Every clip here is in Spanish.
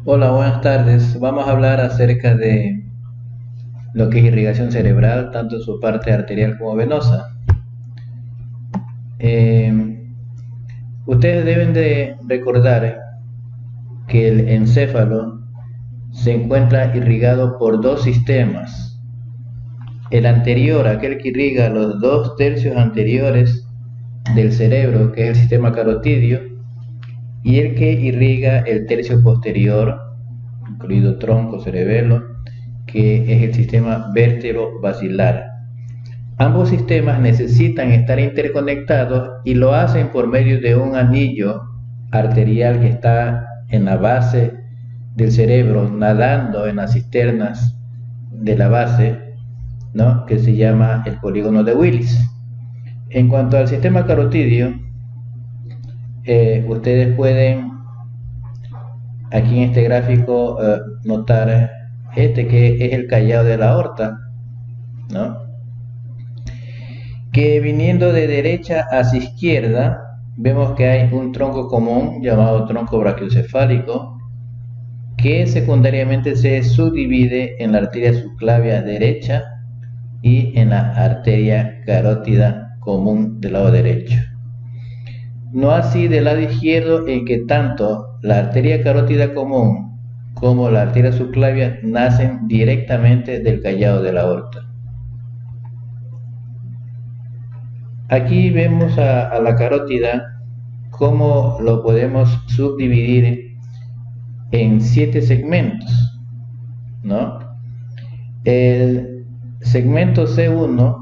Hola, buenas tardes. Vamos a hablar acerca de lo que es irrigación cerebral, tanto en su parte arterial como venosa. Eh, Ustedes deben de recordar que el encéfalo se encuentra irrigado por dos sistemas. El anterior, aquel que irriga los dos tercios anteriores del cerebro, que es el sistema carotidio, y el que irriga el tercio posterior, incluido tronco, cerebelo, que es el sistema vértebro-basilar. Ambos sistemas necesitan estar interconectados y lo hacen por medio de un anillo arterial que está en la base del cerebro, nadando en las cisternas de la base, ¿no? Que se llama el polígono de Willis. En cuanto al sistema carotidio, ustedes pueden aquí en este gráfico notar este que es el callado de la aorta, ¿no? Que viniendo de derecha hacia izquierda, vemos que hay un tronco común llamado tronco brachiocefálico, que secundariamente se subdivide en la arteria subclavia derecha y en la arteria carótida común del lado derecho. No así del lado izquierdo, en que tanto la arteria carótida común como la arteria subclavia nacen directamente del callado de la aorta. Aquí vemos a la carótida, cómo lo podemos subdividir en 7 segmentos, ¿no? El segmento C1,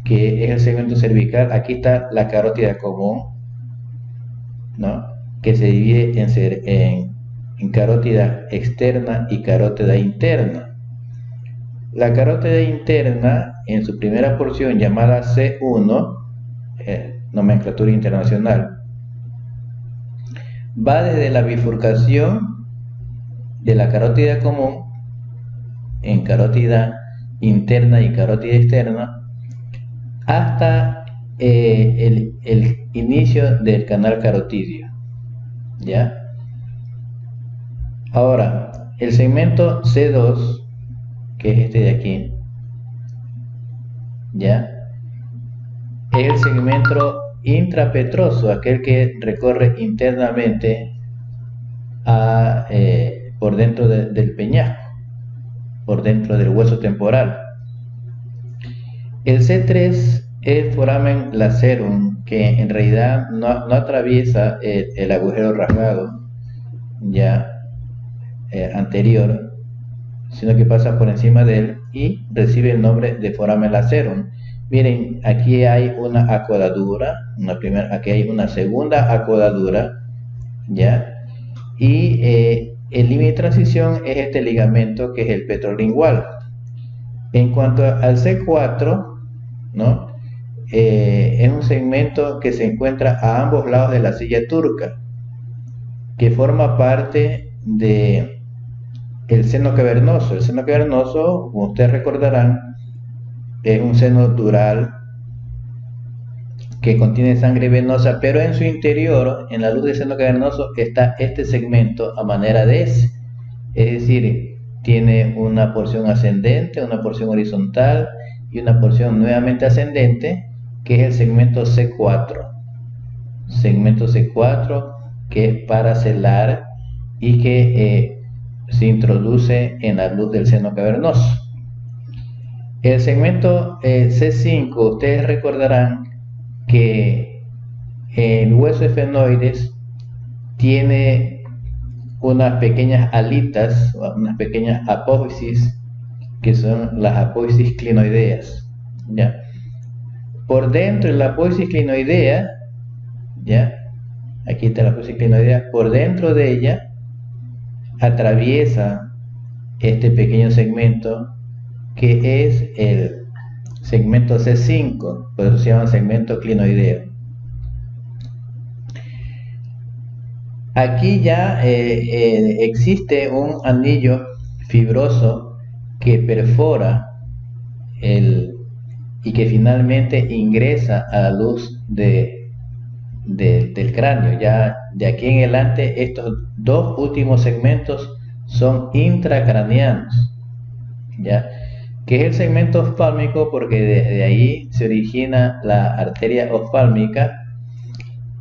que es el segmento cervical, aquí está la carótida común, ¿no? Que se divide en carótida externa y carótida interna. La carótida interna, en su primera porción llamada C1, nomenclatura internacional, va desde la bifurcación de la carótida común en carótida interna y carótida externa hasta el inicio del canal carotidio, ¿ya? Ahora, el segmento C2, que es este de aquí, ¿ya? Es el segmento intrapetroso, aquel que recorre internamente por dentro del peñasco, por dentro del hueso temporal. El C3 es el foramen lacerum, que en realidad no atraviesa el agujero rasgado ya anterior, sino que pasa por encima de él y recibe el nombre de foramen lacerum. Miren, aquí hay una acodadura, aquí hay una segunda acodadura, ¿ya? Y el límite de transición es este ligamento, que es el petrolingual. En cuanto al C4, ¿no? Es un segmento que se encuentra a ambos lados de la silla turca, que forma parte de el seno cavernoso. El seno cavernoso, como ustedes recordarán, es un seno dural que contiene sangre venosa, pero en su interior, en la luz del seno cavernoso, está este segmento a manera de S. Es decir, tiene una porción ascendente, una porción horizontal y una porción nuevamente ascendente, que es el segmento C4. Segmento C4, que es paracelar y que se introduce en la luz del seno cavernoso. El segmento C5, ustedes recordarán que el hueso efenoides tiene unas pequeñas alitas, unas pequeñas apófisis, que son las apófisis clinoideas, ¿ya? Por dentro de la apófisis clinoidea, ¿ya? Aquí está la apófisis clinoidea, por dentro de ella atraviesa este pequeño segmento, que es el segmento C5, por eso se llama segmento clinoideo. Aquí ya existe un anillo fibroso que perfora y que finalmente ingresa a la luz de del cráneo. Ya de aquí en adelante estos dos últimos segmentos son intracraneanos, ¿ya? Que es el segmento ofálmico porque de ahí se origina la arteria ofálmica,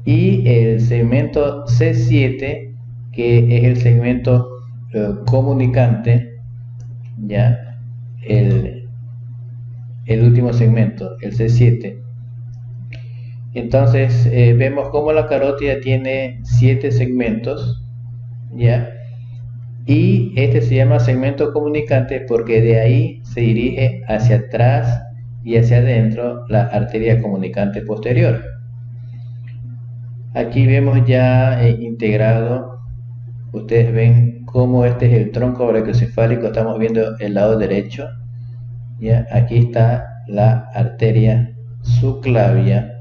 y el segmento C7 que es el segmento comunicante, ¿ya? El último segmento, el C7. Entonces vemos cómo la carótida tiene 7 segmentos, ¿ya? Y este se llama segmento comunicante porque de ahí se dirige hacia atrás y hacia adentro la arteria comunicante posterior. Aquí vemos ya integrado, ustedes ven cómo este es el tronco brachiocefálico, estamos viendo el lado derecho, ¿ya? Aquí está la arteria subclavia,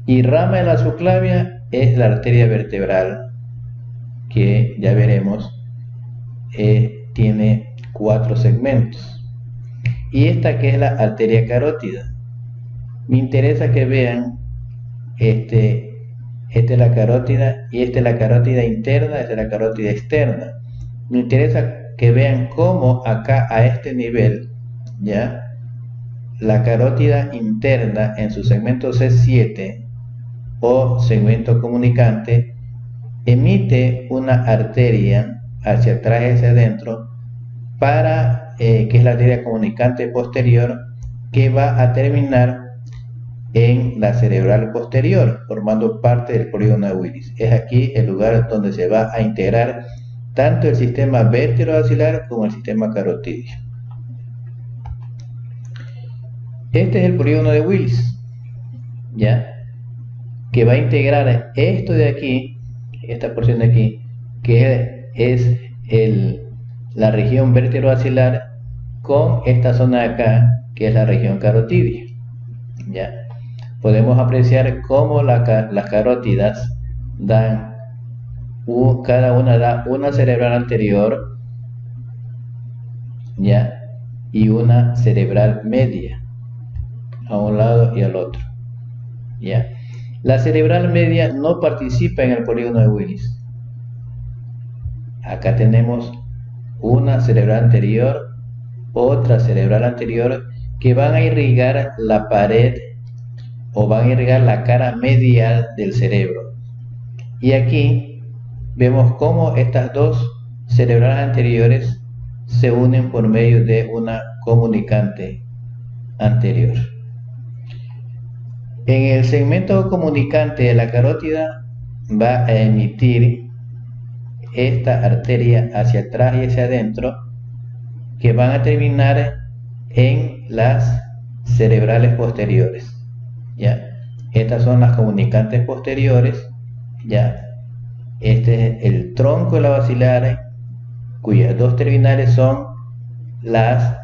y rama de la subclavia es la arteria vertebral, que ya veremos tiene 4 segmentos, y esta que es la arteria carótida. Me interesa que vean esta es la carótida, y esta es la carótida interna, esta es la carótida externa. Me interesa que vean cómo acá a este nivel, ¿ya? La carótida interna en su segmento C7 o segmento comunicante emite una arteria hacia atrás y hacia adentro para que es la arteria comunicante posterior, que va a terminar en la cerebral posterior, formando parte del polígono de Willis. Es aquí el lugar donde se va a integrar tanto el sistema vértebro-basilar como el sistema carotidio. Este es el polígono de Willis, ¿ya? Que va a integrar esto de aquí, esta porción de aquí, que es la región vértebro-basilar, con esta zona de acá, que es la región carotidia, ¿ya? Podemos apreciar cómo las carótidas dan, cada una da una cerebral anterior, ¿ya? Y una cerebral media, a un lado y al otro, ¿ya? La cerebral media no participa en el polígono de Willis. Acá tenemos una cerebral anterior, otra cerebral anterior, que van a irrigar la pared o van a irrigar la cara medial del cerebro. Y aquí vemos cómo estas dos cerebrales anteriores se unen por medio de una comunicante anterior. En el segmento comunicante de la carótida va a emitir esta arteria hacia atrás y hacia adentro, que van a terminar en las cerebrales posteriores, ¿ya? Estas son las comunicantes posteriores, ¿ya? Este es el tronco de la basilar, cuyas dos terminales son las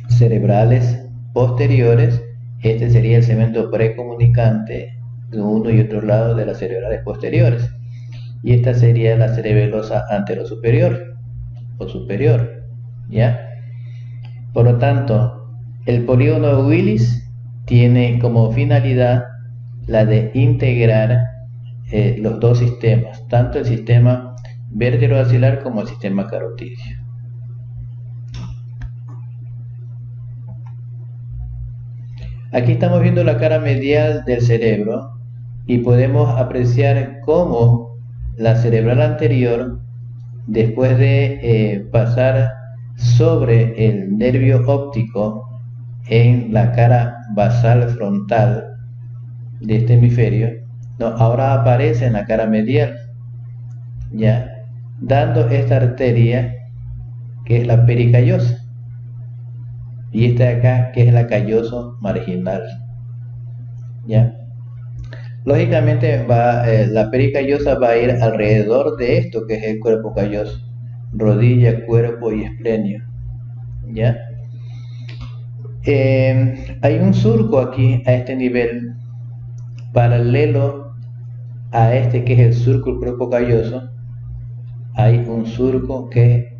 cerebrales posteriores. Este sería el segmento precomunicante de uno y otro lado de las cerebrales posteriores, y esta sería la cerebelosa anterosuperior o superior, ¿ya? Por lo tanto, el polígono de Willis tiene como finalidad la de integrar los dos sistemas, tanto el sistema vértebro-basilar como el sistema carotidio. Aquí estamos viendo la cara medial del cerebro y podemos apreciar cómo la cerebral anterior, después de pasar sobre el nervio óptico en la cara basal frontal de este hemisferio, ahora aparece en la cara medial, ¿ya? Dando esta arteria que es la pericallosa, y esta de acá que es la calloso marginal, ¿ya? Lógicamente la pericallosa va a ir alrededor de esto que es el cuerpo calloso, rodilla, cuerpo y esplenio, ¿ya? Hay un surco aquí a este nivel, paralelo a este que es el surco del cuerpo calloso. Hay un surco que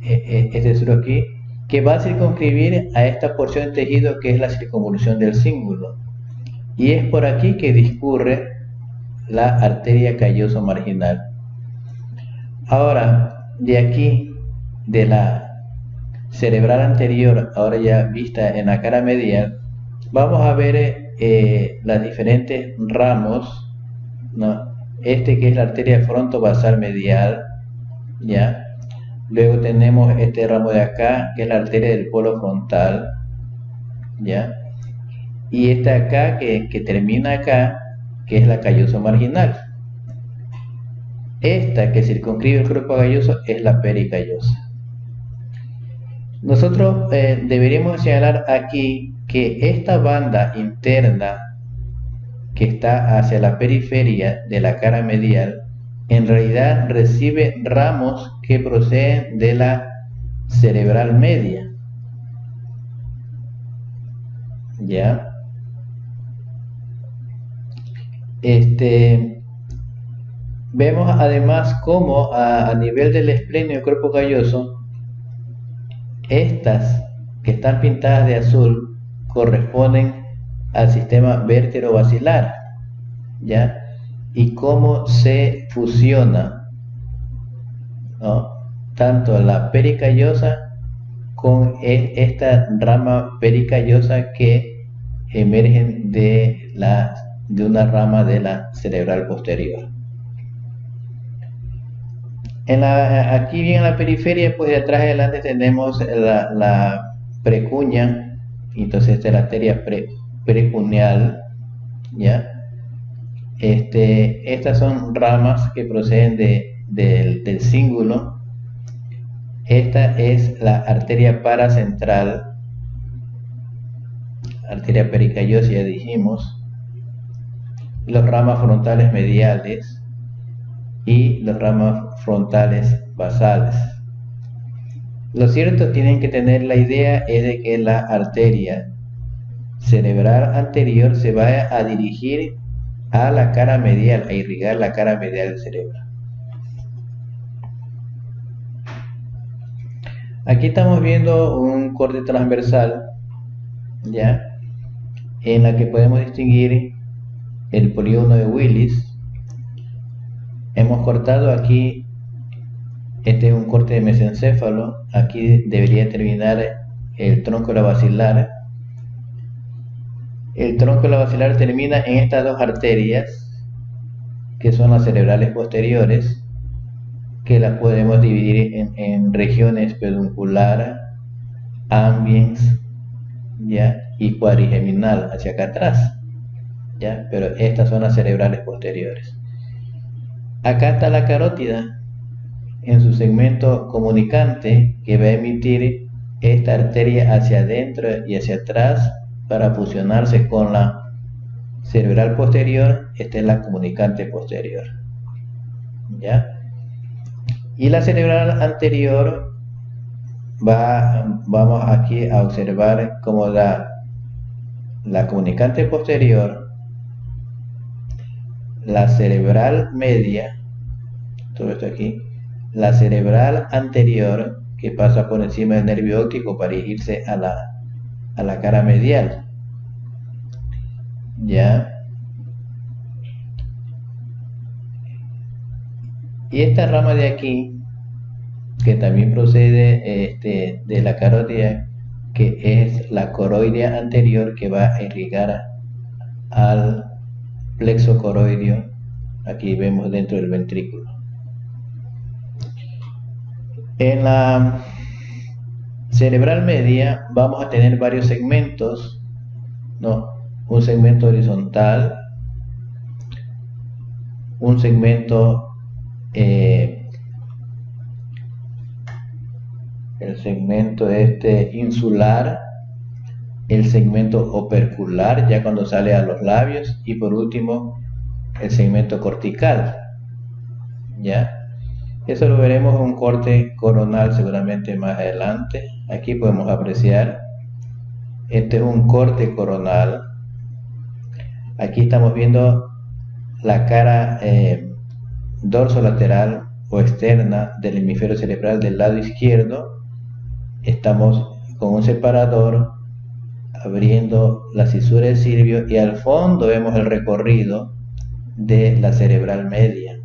este surco aquí, que va a circunscribir a esta porción de tejido que es la circunvolución del cíngulo, y es por aquí que discurre la arteria calloso marginal. Ahora, de aquí, de la cerebral anterior, ahora ya vista en la cara medial, vamos a ver las diferentes ramos, ¿no? Este que es la arteria frontovasal medial, ¿ya? Luego tenemos este ramo de acá, que es la arteria del polo frontal, ¿ya? Y esta acá, que termina acá, que es la calloso marginal. Esta que circunscribe el cuerpo calloso es la pericallosa. Nosotros deberíamos señalar aquí que esta banda interna que está hacia la periferia de la cara medial en realidad recibe ramos que proceden de la cerebral media, ¿ya? Vemos además cómo a nivel del esplenio del cuerpo calloso, estas que están pintadas de azul corresponden al sistema vértebro-basilar, ¿ya? Y cómo se fusiona, ¿no?, tanto la pericallosa con esta rama pericallosa que emergen de una rama de la cerebral posterior. Aquí bien en la periferia, pues de atrás adelante tenemos la precuña, entonces esta es la arteria precuneal, ¿ya? Estas son ramas que proceden del cíngulo. Esta es la arteria paracentral, arteria pericallosa, ya dijimos, los ramas frontales mediales y los ramas frontales basales. Lo cierto, tienen que tener la idea es de que la arteria cerebral anterior se va a dirigir a la cara medial, a irrigar la cara medial del cerebro. Aquí estamos viendo un corte transversal, ¿ya?, en la que podemos distinguir el polígono de Willis. Hemos cortado aquí, este es un corte de mesencéfalo, aquí debería terminar el tronco basilar. El tronco basilar termina en estas dos arterias, que son las cerebrales posteriores, que las podemos dividir en regiones peduncular, ambiens, ¿ya?, y cuadrigeminal hacia acá atrás, ¿ya? Pero estas son las cerebrales posteriores. Acá está la carótida en su segmento comunicante, que va a emitir esta arteria hacia adentro y hacia atrás para fusionarse con la cerebral posterior. Esta es la comunicante posterior, ¿ya? Y la cerebral anterior vamos aquí a observar cómo la comunicante posterior, la cerebral media, todo esto aquí, la cerebral anterior, que pasa por encima del nervio óptico para dirigirse a la cara medial, ¿ya? Y esta rama de aquí, que también procede de la carótida, que es la coroidea anterior, que va a irrigar al plexo coroideo, aquí vemos dentro del ventrículo. En la cerebral media vamos a tener varios segmentos, ¿no? Un segmento horizontal, un segmento el segmento insular, el segmento opercular, ya cuando sale a los labios, y por último el segmento cortical, ¿ya? Eso lo veremos en un corte coronal seguramente más adelante. Aquí podemos apreciar, este es un corte coronal. Aquí estamos viendo la cara dorsolateral o externa del hemisferio cerebral del lado izquierdo. Estamos con un separador abriendo la cisura del cirbio, y al fondo vemos el recorrido de la cerebral media,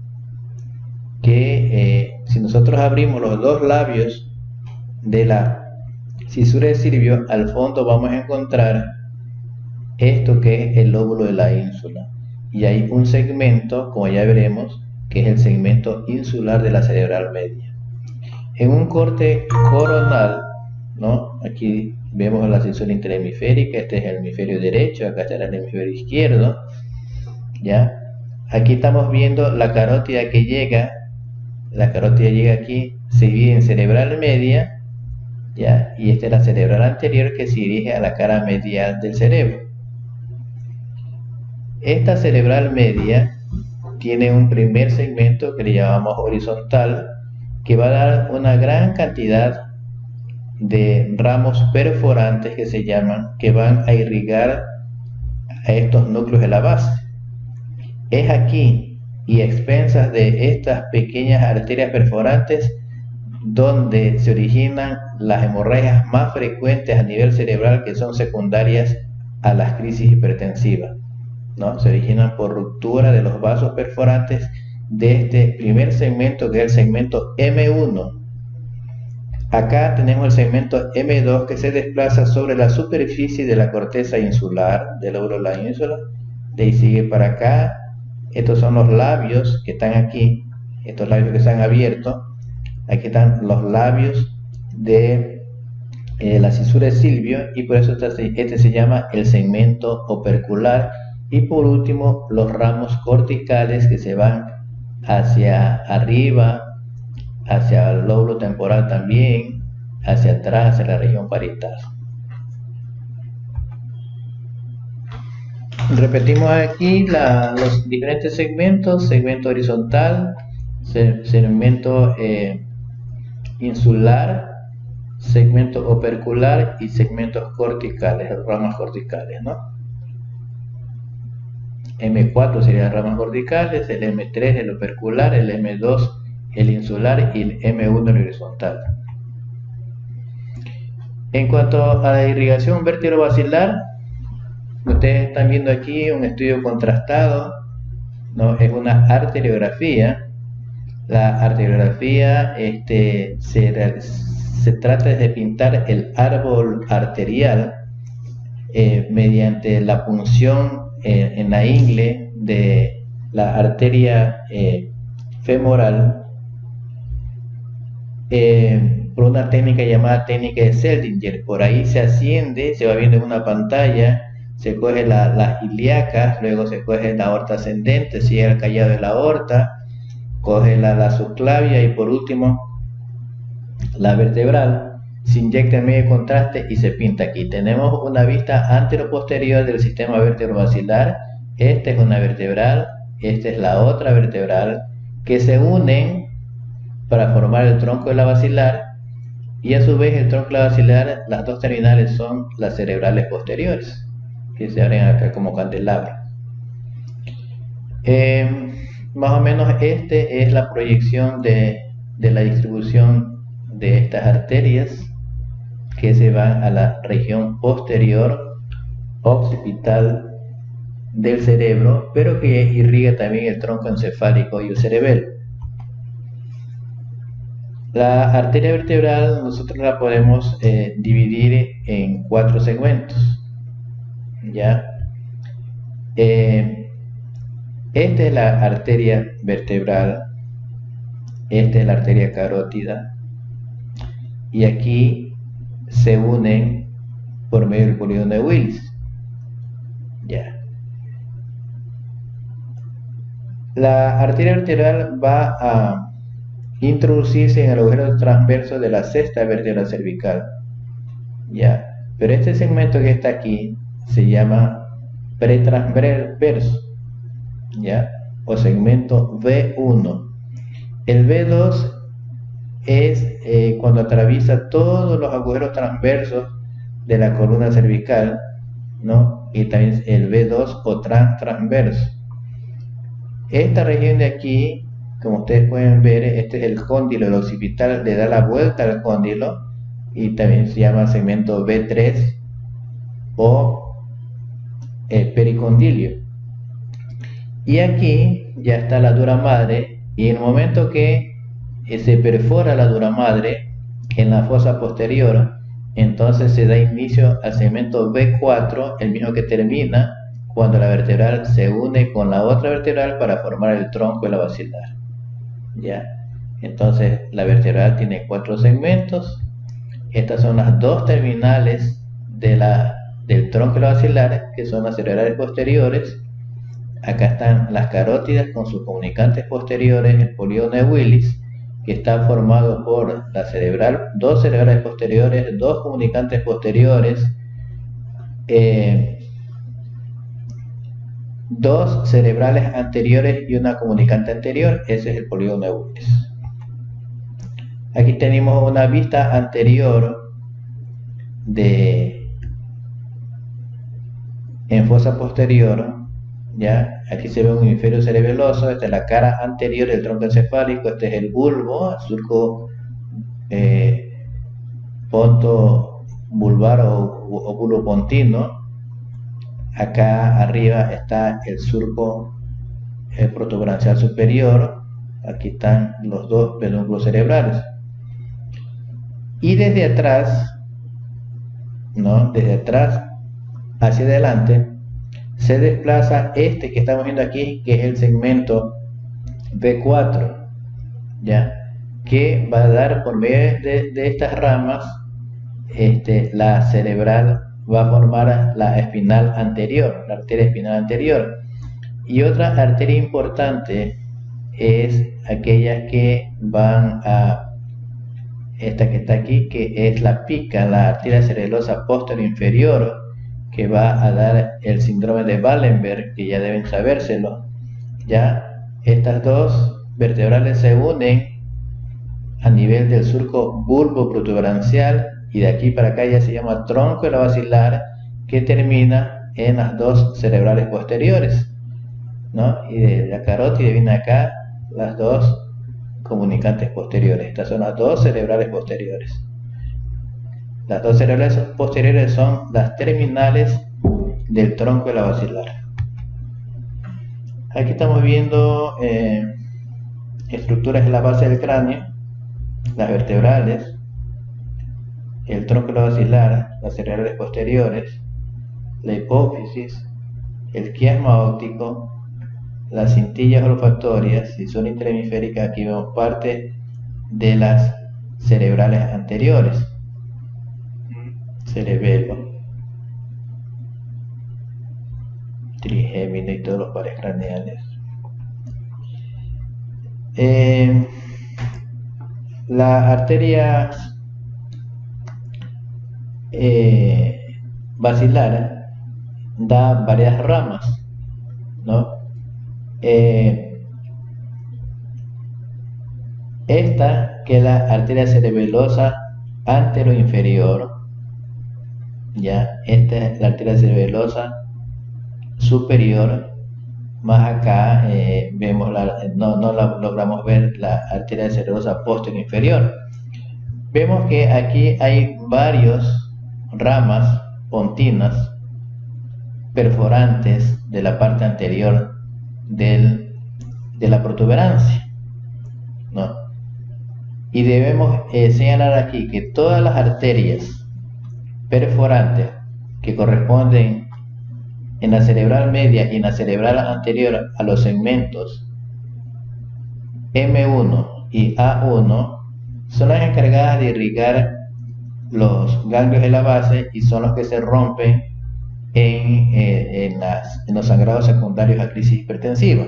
que si nosotros abrimos los dos labios de la cisura de Silvio, al fondo vamos a encontrar esto que es el lóbulo de la ínsula, y hay un segmento, como ya veremos, que es el segmento insular de la cerebral media. En un corte coronal, ¿no? Aquí vemos la cisura interhemisférica, este es el hemisferio derecho, acá está el hemisferio izquierdo, ¿ya? Aquí estamos viendo la carótida que llega, aquí, se divide en cerebral media, ¿ya? Y esta es la cerebral anterior que se dirige a la cara medial del cerebro. Esta cerebral media tiene un primer segmento que le llamamos horizontal, que va a dar una gran cantidad de ramos perforantes que se llaman, que van a irrigar a estos núcleos de la base. Es aquí y a expensas de estas pequeñas arterias perforantes donde se originan las hemorragias más frecuentes a nivel cerebral, que son secundarias a las crisis hipertensivas, ¿no? Se originan por ruptura de los vasos perforantes de este primer segmento, que es el segmento M1. Acá tenemos el segmento M2 que se desplaza sobre la superficie de la corteza insular, del lóbulo de la ínsula, de ahí sigue para acá. Estos son los labios que están aquí, estos labios que están abiertos. Aquí están los labios de la cisura de Silvio, y por eso este se llama el segmento opercular. Y por último, los ramos corticales que se van hacia arriba, hacia el lóbulo temporal también, hacia atrás, hacia la región parietal. Repetimos aquí los diferentes segmentos: segmento horizontal, segmento insular, segmento opercular y segmentos corticales, ramas corticales, ¿no? M4 serían ramas corticales, el M3 el opercular, el M2 el insular y el M1 el horizontal. En cuanto a la irrigación vértebro-basilar, ustedes están viendo aquí un estudio contrastado, ¿no? Es una arteriografía. La arteriografía se trata de pintar el árbol arterial mediante la punción en la ingle de la arteria femoral por una técnica llamada técnica de Seldinger. Por ahí se asciende, se va viendo en una pantalla, se coge las ilíacas, luego se coge la aorta ascendente, sigue el callado de la aorta, coge la subclavia y por último la vertebral, se inyecta en medio de contraste y se pinta aquí. Tenemos una vista anteroposterior del sistema vértebro-basilar. Esta es una vertebral, esta es la otra vertebral, que se unen para formar el tronco de la basilar, y a su vez el tronco de la basilar, las dos terminales son las cerebrales posteriores, que se abren acá como candelabros. Más o menos es la proyección de la distribución de estas arterias que se van a la región posterior occipital del cerebro, pero que irriga también el tronco encefálico y el cerebelo. La arteria vertebral nosotros la podemos dividir en 4 segmentos, ¿ya? Esta es la arteria vertebral, esta es la arteria carótida, y aquí se unen por medio del polígono de Willis, ¿ya? La arteria vertebral va a introducirse en el agujero transverso de la sexta vértebra cervical, ¿ya? Pero este segmento que está aquí se llama pretransverso, ¿ya? O segmento V1. El V2 es cuando atraviesa todos los agujeros transversos de la columna cervical, ¿no? Y también el V2 o transverso. Esta región de aquí, como ustedes pueden ver, este es el cóndilo, el occipital le da la vuelta al cóndilo y también se llama segmento V3 o pericondilio. Y aquí ya está la dura madre, y en el momento que se perfora la dura madre en la fosa posterior, entonces se da inicio al segmento B4, el mismo que termina cuando la vertebral se une con la otra vertebral para formar el tronco de la basilar. ¿Ya? Entonces la vertebral tiene 4 segmentos. Estas son las dos terminales del tronco de la basilar, que son las cerebrales posteriores. Acá están las carótidas con sus comunicantes posteriores, el polígono de Willis, que está formado por dos cerebrales posteriores, dos comunicantes posteriores, dos cerebrales anteriores y una comunicante anterior. Ese es el polígono de Willis. Aquí tenemos una vista anterior en fosa posterior. ¿Ya? Aquí se ve un hemisferio cerebeloso. Esta es la cara anterior del tronco encefálico. Este es el bulbo, el surco ponto vulvar o bulbo pontino. Acá arriba está el surco protuberancial superior. Aquí están los dos pedúnculos cerebrales. Y desde atrás, ¿no? Desde atrás hacia adelante, se desplaza este que estamos viendo aquí, que es el segmento B4, ¿ya? Que va a dar por medio de estas ramas, la cerebral va a formar la espinal anterior, la arteria espinal anterior. Y otra arteria importante es aquellas que van a esta que está aquí, que es la pica, la arteria cerebelosa posterior inferior, que va a dar el síndrome de Wallenberg, que ya deben sabérselo. Ya estas dos vertebrales se unen a nivel del surco bulbo protuberancial, y de aquí para acá ya se llama tronco de la basilar, que termina en las dos cerebrales posteriores, ¿no? Y de la carótida viene acá las dos comunicantes posteriores. Estas son las dos cerebrales posteriores. Las dos cerebrales posteriores son las terminales del tronco de la basilar. Aquí estamos viendo estructuras en la base del cráneo, las vertebrales, el tronco de la basilar, las cerebrales posteriores, la hipófisis, el quiasma óptico, las cintillas olfactorias. Si son interhemisféricas, aquí vemos parte de las cerebrales anteriores, cerebelo, trigémino y todos los pares craneales. La arteria basilar da varias ramas, ¿no? Esta, que es la arteria cerebelosa anteroinferior, ya, esta es la arteria cerebelosa superior. Más acá vemos no la logramos ver la arteria cerebelosa posterior inferior. Vemos que aquí hay varias ramas pontinas perforantes de la parte anterior de la protuberancia, ¿no? Y debemos señalar aquí que todas las arterias perforantes que corresponden en la cerebral media y en la cerebral anterior a los segmentos M1 y A1 son las encargadas de irrigar los ganglios de la base, y son los que se rompen en los sangrados secundarios a crisis hipertensiva.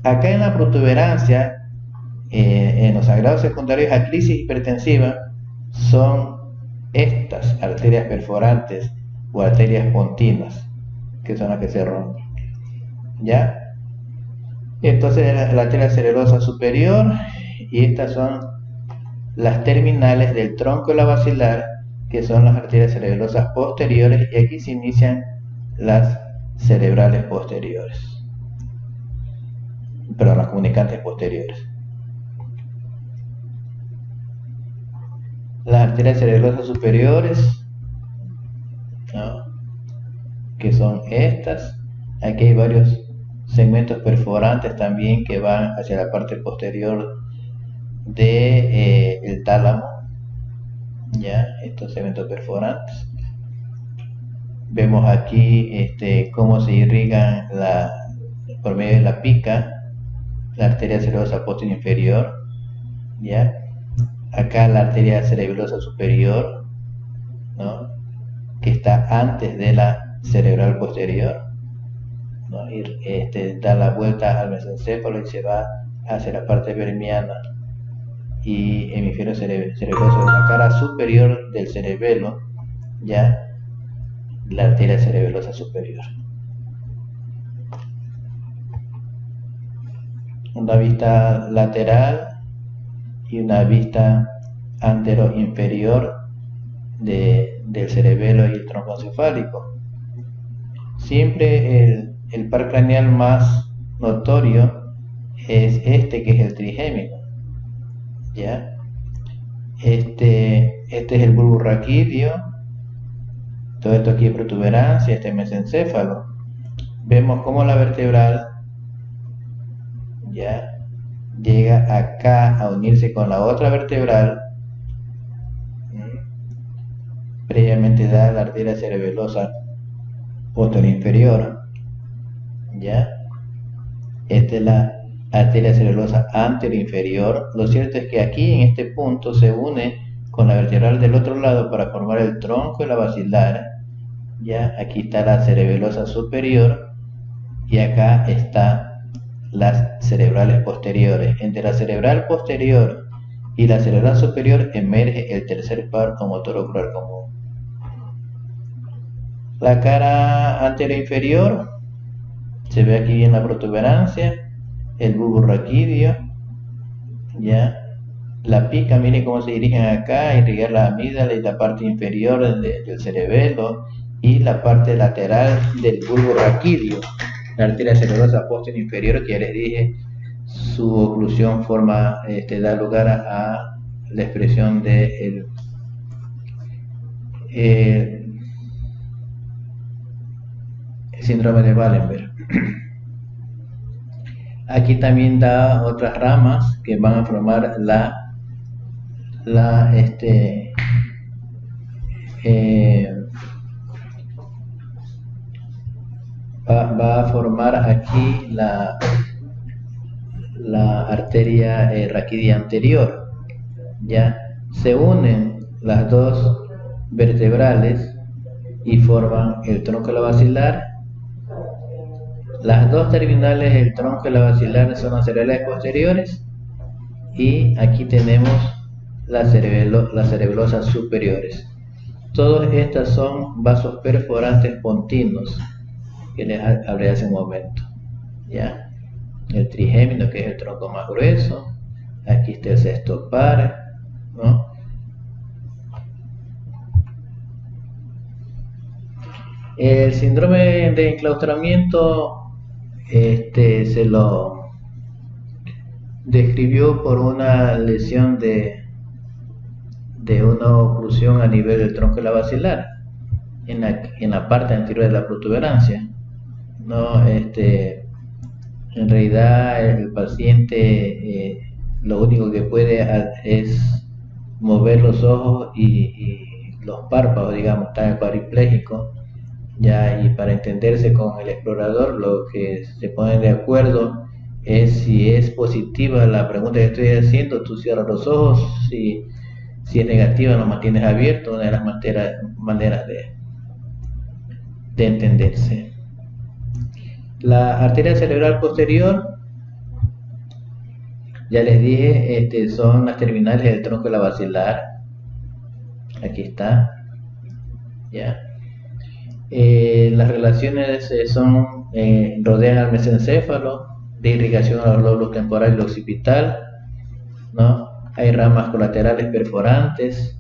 Acá en la protuberancia, en los sangrados secundarios a crisis hipertensiva, son estas arterias perforantes o arterias pontinas, que son las que se rompen, ¿ya? Entonces la arteria cerebelosa superior, y estas son las terminales del tronco de la basilar, que son las arterias cerebelosas posteriores, y aquí se inician las cerebrales posteriores, perdón, las comunicantes posteriores. Las arterias cerebelosas superiores, ¿no? Que son estas. Aquí hay varios segmentos perforantes también que van hacia la parte posterior de el tálamo, ya, estos segmentos perforantes. Vemos aquí cómo se irrigan por medio de la pica, la arteria cerebelosa posterior inferior, ya. Acá la arteria cerebelosa superior, ¿no?, que está antes de la cerebral posterior, ¿no?, y da la vuelta al mesencéfalo y se va hacia la parte vermiana y hemisferio cerebeloso, la cara superior del cerebelo, ya, la arteria cerebelosa superior. Una vista lateral y una vista antero-inferior del cerebelo y el tronco encefálico. Siempre el par craneal más notorio es que es el trigémino, ¿ya? Este es el bulbo raquídeo. Todo esto aquí es protuberancia, este es mesencéfalo. Vemos cómo la vertebral, ya, llega acá a unirse con la otra vertebral. Previamente da la arteria cerebelosa posterior inferior, ya. Esta es la arteria cerebelosa anterior inferior. Lo cierto es que aquí en este punto se une con la vertebral del otro lado para formar el tronco y la basilar, ya. Aquí está la cerebelosa superior y acá está las cerebrales posteriores. Entre la cerebral posterior y la cerebral superior emerge el tercer par o motor ocular común. La cara anterior inferior se ve aquí bien la protuberancia, el bulbo raquídeo, ya. La pica, miren cómo se dirigen acá, irrigar la amígdala y la parte inferior del cerebelo y la parte lateral del bulbo raquídeo, la arteria cerebrosa posterior inferior, que ya les dije, su oclusión da lugar a la expresión de el síndrome de Wallenberg. Aquí también da otras ramas que van a formar va a formar aquí la arteria raquídea anterior, ya. Se unen las dos vertebrales y forman el tronco de la basilar. Las dos terminales del tronco de la basilar son las cerebrales posteriores y aquí tenemos las cerebelosas superiores. Todas estas son vasos perforantes pontinos que les hablé hace un momento, ¿ya? El trigémino, que es el tronco más grueso. Aquí está el sexto par, ¿no? El síndrome de enclaustramiento se lo describió por una lesión de una oclusión a nivel del tronco de la basilar, en la parte anterior de la protuberancia, ¿no? En realidad el paciente lo único que puede es mover los ojos y los párpados, digamos, está cuadripléjico, ya, y para entenderse con el explorador lo que se ponen de acuerdo es si es positiva la pregunta que estoy haciendo, tú cierras los ojos, si es negativa lo mantienes abierto, una de las maneras de entenderse. La arteria cerebral posterior, ya les dije, son las terminales del tronco de la basilar. Aquí está, ya. Las relaciones rodean al mesencéfalo, de irrigación a los lóbulos temporal y occipital, ¿no? Hay ramas colaterales perforantes,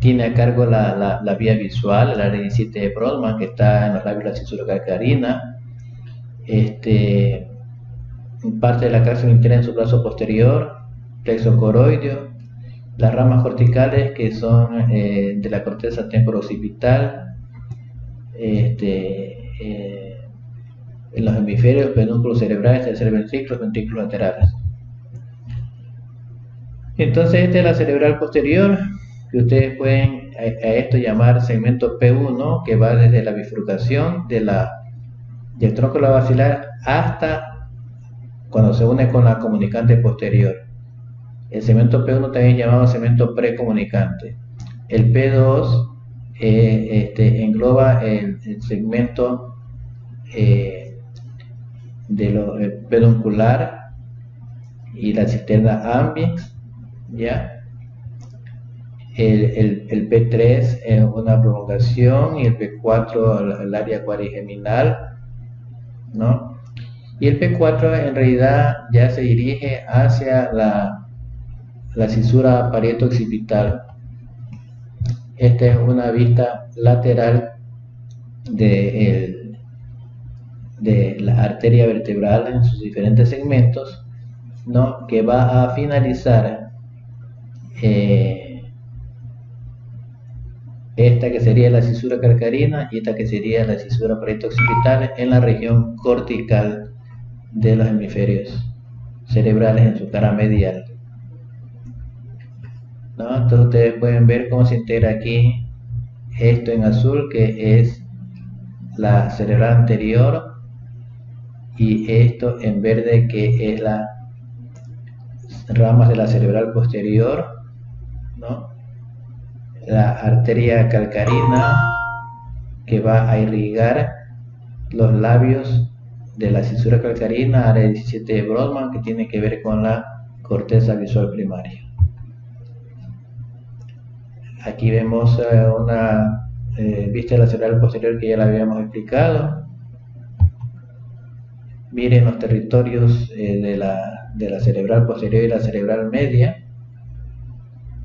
tiene a cargo la vía visual, el área 17 de Brodmann, que está en los labios de la cisurocalcarina, parte de la cápsula interna en su brazo posterior, plexo coroideo, las ramas corticales que son de la corteza temporo-occipital, en los hemisferios, pedúnculos cerebrales, tercer ventrículos laterales. Entonces esta es la cerebral posterior, que ustedes pueden a esto llamar segmento P1, que va desde la bifurcación del tronco basilar hasta cuando se une con la comunicante posterior. El segmento P1 también llamado segmento precomunicante. El P2 engloba el segmento peduncular y la cisterna ambiens, ¿ya? El P3 es una prolongación y el P4 el área cuadrigeminal, ¿no? Y el P4 en realidad ya se dirige hacia la cisura parieto-occipital. Esta es una vista lateral de la arteria vertebral en sus diferentes segmentos, ¿no? Que va a finalizar esta que sería la cisura calcarina y esta que sería la cisura parieto-occipital en la región cortical de los hemisferios cerebrales en su cara medial, ¿no? Entonces ustedes pueden ver cómo se integra aquí esto en azul, que es la cerebral anterior, y esto en verde, que es las ramas de la cerebral posterior, ¿no? La arteria calcarina, que va a irrigar los labios de la cisura calcarina, área 17 de Brodmann, que tiene que ver con la corteza visual primaria. Aquí vemos una vista de la cerebral posterior que ya la habíamos explicado. Miren los territorios de la cerebral posterior y la cerebral media,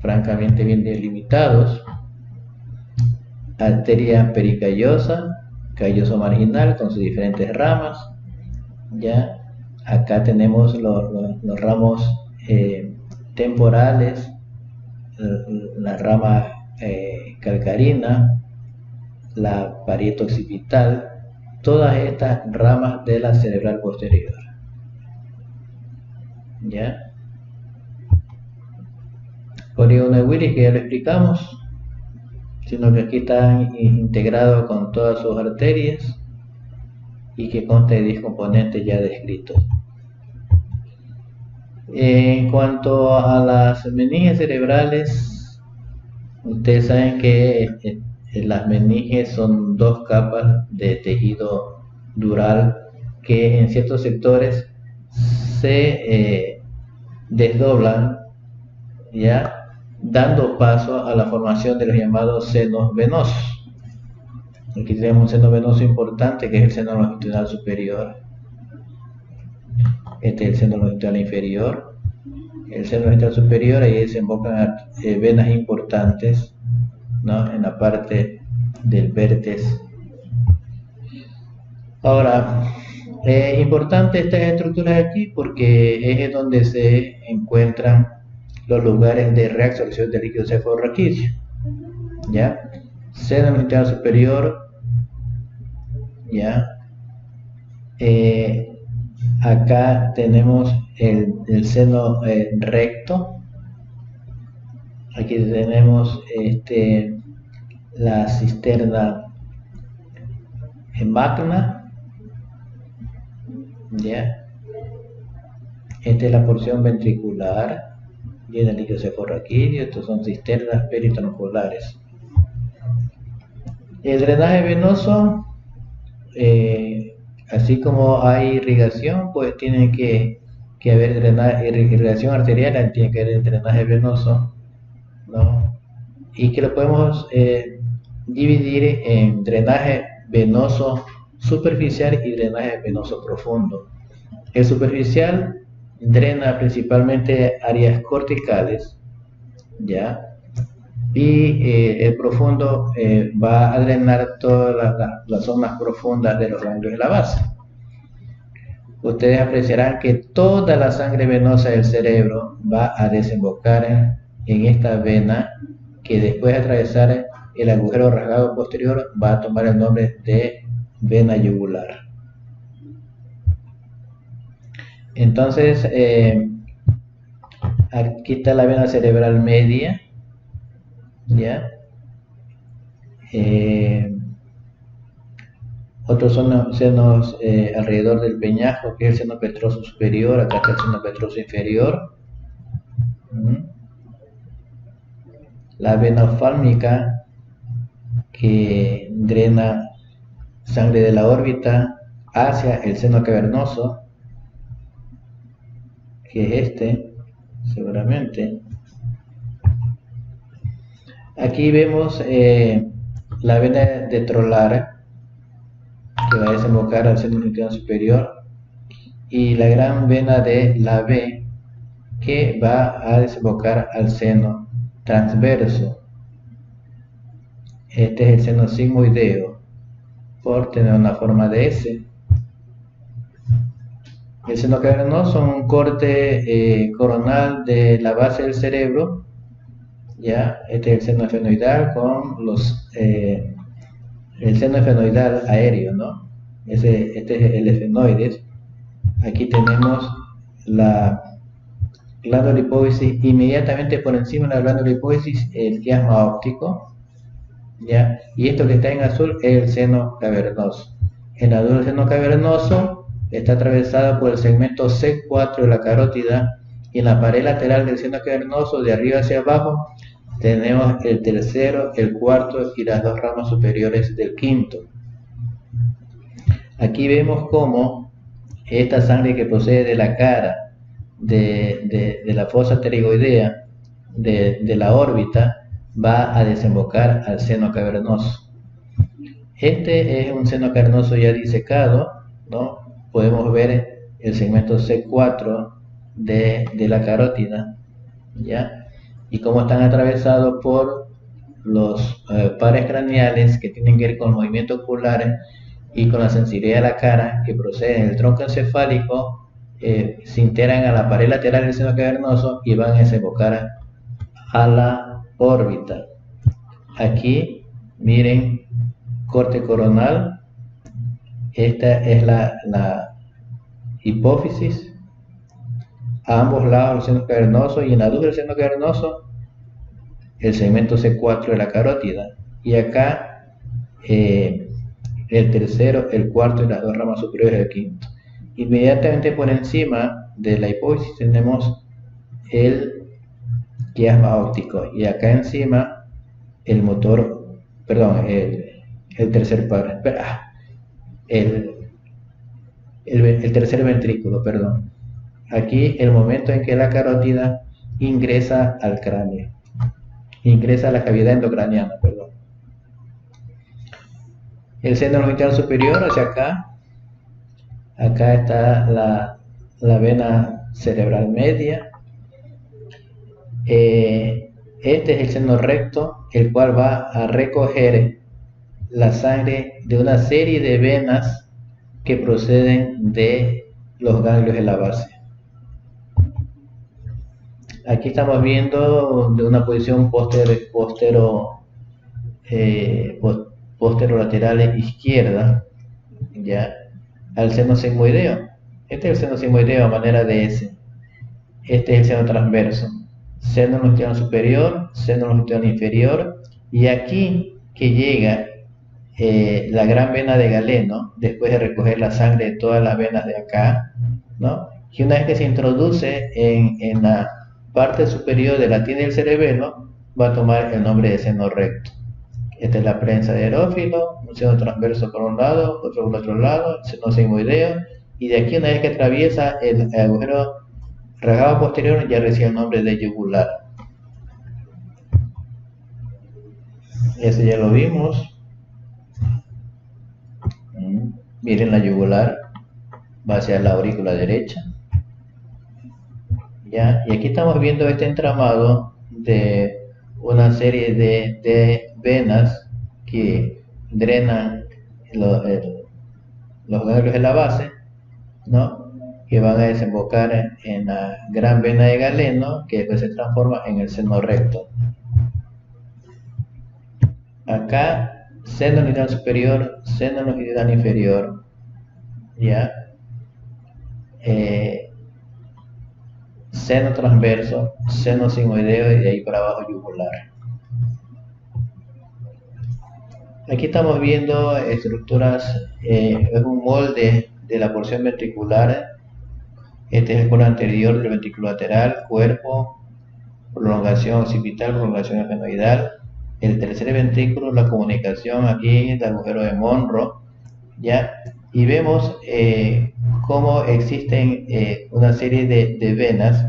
francamente bien delimitados. Arteria pericallosa, calloso marginal con sus diferentes ramas. Ya acá tenemos los ramos temporales, la rama calcarina, la parieto occipital, todas estas ramas de la cerebral posterior. ¿Ya? Polígono de Willis, que ya lo explicamos, sino que aquí está integrado con todas sus arterias y que consta de 10 componentes ya descritos. En cuanto a las meninges cerebrales, ustedes saben que las meninges son dos capas de tejido dural que en ciertos sectores se desdoblan, ya, dando paso a la formación de los llamados senos venosos. Aquí tenemos un seno venoso importante, que es el seno longitudinal superior. Este es el seno longitudinal inferior. El seno longitudinal superior, ahí desembocan venas importantes, ¿no? En la parte del vértex. Ahora, es importante estas estructuras aquí porque es donde se encuentran los lugares de reabsorción del líquido cefalorraquídeo. ¿Ya? Seno longitudinal superior. ¿Ya? Acá tenemos el seno recto. Aquí tenemos la cisterna magna, ¿ya? Esta es la porción ventricular, viene el líquido cefalorraquídeo. Estos son cisternas peritronoculares. El drenaje venoso, así como hay irrigación, pues tiene que haber irrigación arterial, tiene que haber drenaje venoso, ¿no? Y que lo podemos dividir en drenaje venoso superficial y drenaje venoso profundo. El superficial drena principalmente áreas corticales, ¿ya? Y el profundo va a drenar todas las zonas profundas de los ganglios de la base. Ustedes apreciarán que toda la sangre venosa del cerebro va a desembocar en esta vena, que después de atravesar el agujero rasgado posterior va a tomar el nombre de vena yugular. Entonces, aquí está la vena cerebral media, ¿ya? Otros son los senos alrededor del peñasco, que es el seno petroso superior. Acá está el seno petroso inferior. La vena ofálmica, que drena sangre de la órbita hacia el seno cavernoso, que es este, seguramente. Aquí vemos la vena de Trolar, que va a desembocar al seno genital superior, y la gran vena de la B, que va a desembocar al seno transverso. Este es el seno sigmoideo, por tener una forma de S. El seno cavernoso es un corte coronal de la base del cerebro, ¿ya? Este es el seno efenoidal con el seno efenoidal aéreo, ¿no? Este es el efenoides. Aquí tenemos la glándula hipófisis, inmediatamente por encima de la glándula hipófisis el quiasma óptico, ¿ya? Y esto que está en azul es el seno cavernoso. En azul el seno cavernoso está atravesado por el segmento C4 de la carótida, y en la pared lateral del seno cavernoso, de arriba hacia abajo, tenemos el tercero, el cuarto y las dos ramas superiores del quinto. Aquí vemos cómo esta sangre que procede de la cara, de la fosa pterigoidea, de la órbita, va a desembocar al seno cavernoso. Este es un seno cavernoso ya disecado, ¿no? Podemos ver el segmento C4 de la carótida, ¿ya? Y cómo están atravesados por los pares craneales que tienen que ver con el movimiento ocular y con la sensibilidad de la cara, que proceden del tronco encefálico, se integran a la pared lateral del seno cavernoso y van a desembocar a la órbita. Aquí, miren, corte coronal. Esta es la hipófisis a ambos lados del seno cavernoso, y en la luz del seno cavernoso el segmento C4 de la carótida, y acá el tercero, el cuarto y las dos ramas superiores del quinto. Inmediatamente por encima de la hipófisis tenemos el quiasma óptico, y acá encima el motor, perdón, el tercer par, el tercer ventrículo, perdón. Aquí el momento en que la carótida ingresa al cráneo, ingresa a la cavidad endocraniana, perdón. El seno longitunal superior hacia acá. Acá está la vena cerebral media. Este es el seno recto, el cual va a recoger la sangre de una serie de venas que proceden de los ganglios de la base. Aquí estamos viendo de una posición posterolateral izquierda, ya, al seno sigmoideo. Este es el seno sigmoideo a manera de S. Este es el seno transverso, seno longitudinal superior, seno longitudinal inferior, y aquí que llega la gran vena de Galeno, después de recoger la sangre de todas las venas de acá, ¿no? Y una vez que se introduce en la parte superior de la tienda del cerebelo, va a tomar el nombre de seno recto. Esta es la prensa de Erófilo, un seno transverso por un lado, otro por otro lado, seno sigmoideo, y de aquí una vez que atraviesa el agujero rasgado posterior ya recibe el nombre de yugular. Ese ya lo vimos. Miren la yugular, va hacia la aurícula derecha. ¿Ya? Y aquí estamos viendo este entramado de una serie de venas que drenan los ganglios de la base, ¿no? Que van a desembocar en la gran vena de Galeno, que después se transforma en el seno recto. Acá seno longitudinal superior, seno longitudinal inferior, ya, seno transverso, seno sigmoideo y de ahí para abajo yugular. Aquí estamos viendo estructuras, es un molde de la porción ventricular. Este es el cono anterior del ventrículo lateral, cuerpo, prolongación occipital, prolongación esfenoidal. El tercer ventrículo, la comunicación aquí del agujero de Monro, ¿ya? Y vemos cómo existen una serie de venas,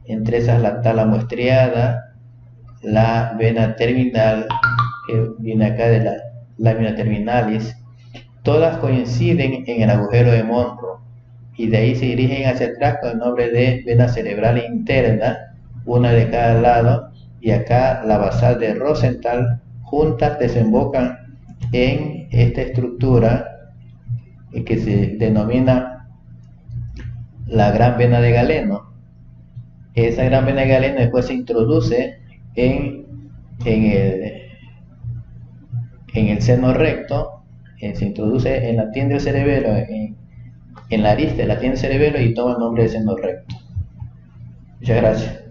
entre esas la tálamo estriada, la vena terminal, que viene acá de la lámina terminalis, todas coinciden en el agujero de Monro y de ahí se dirigen hacia atrás con el nombre de vena cerebral interna, una de cada lado, y acá la basal de Rosenthal, juntas desembocan en esta estructura que se denomina la gran vena de Galeno. Esa gran vena de Galeno después se introduce en el seno recto, se introduce en la tienda del cerebelo, en la arista de la tienda del cerebelo y toma el nombre de seno recto. Muchas gracias.